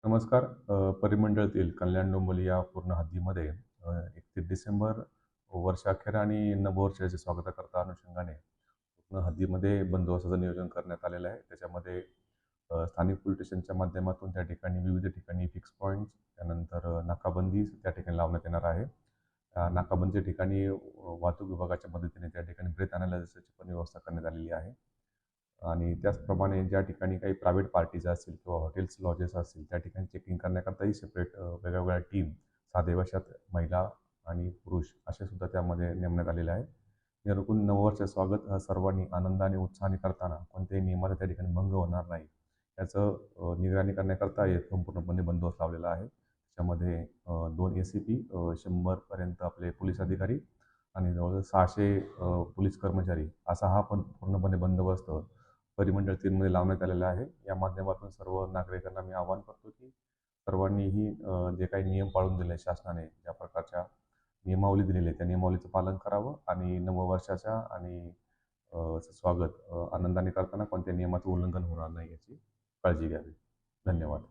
नमस्कार. परिमंडळातील कल्याण डोंबिवली या पूर्ण हद्दीमध्ये 31 डिसेंबर वर्षाअखेर आणि नववर्षाच्या स्वागताकरता अनुषंगाने पूर्ण हद्दीमध्ये बंदोबस्ताचं नियोजन करण्यात आलेलं आहे. त्याच्यामध्ये स्थानिक पोलीस स्टेशनच्या माध्यमातून त्या ठिकाणी विविध ठिकाणी फिक्स पॉईंट्स, त्यानंतर नाकाबंदी त्या ठिकाणी लावण्यात येणार आहे. नाकाबंदी ठिकाणी वाहतूक विभागाच्या मदतीने त्या ठिकाणी ब्रेथ अनालिसिसची पण व्यवस्था करण्यात आलेली आहे. आणि त्याचप्रमाणे ज्या ठिकाणी काही प्रायव्हेट पार्टीज असतील किंवा हॉटेल्स, लॉजेस असतील, त्या ठिकाणी चेकिंग करण्याकरताही सेपरेट वेगळ्या टीम, साधे वर्षात महिला आणि पुरुष असे सुद्धा त्यामध्ये नेमण्यात आलेले आहे. जेणेकरून नववर्ष स्वागत सर्वांनी आनंदाने, उत्साहाने करताना कोणत्याही नियमाचा त्या ठिकाणी भंग होणार नाही, याचं निगराणी करण्याकरता एक संपूर्णपणे बंदोबस्त लावलेला आहे. त्याच्यामध्ये 2 ACP, 100पर्यंत आपले पोलीस अधिकारी आणि जवळजवळ 600 पोलीस कर्मचारी असा हा पण पूर्णपणे बंदोबस्त परिमंडळ 3 मध्ये लावण्यात आलेला आहे. या माध्यमातून सर्व नागरिकांना मी आवाहन करतो की सर्वांनीही जे काही नियम पाळून दिले शासनाने, ज्या प्रकारच्या नियमावली दिलेली आहे, त्या नियमावलीचं पालन करावं आणि नववर्षाच्या आणि स्वागत आनंदाने करताना कोणत्याही नियमाचं उल्लंघन होणार नाही याची काळजी घ्यावी. धन्यवाद.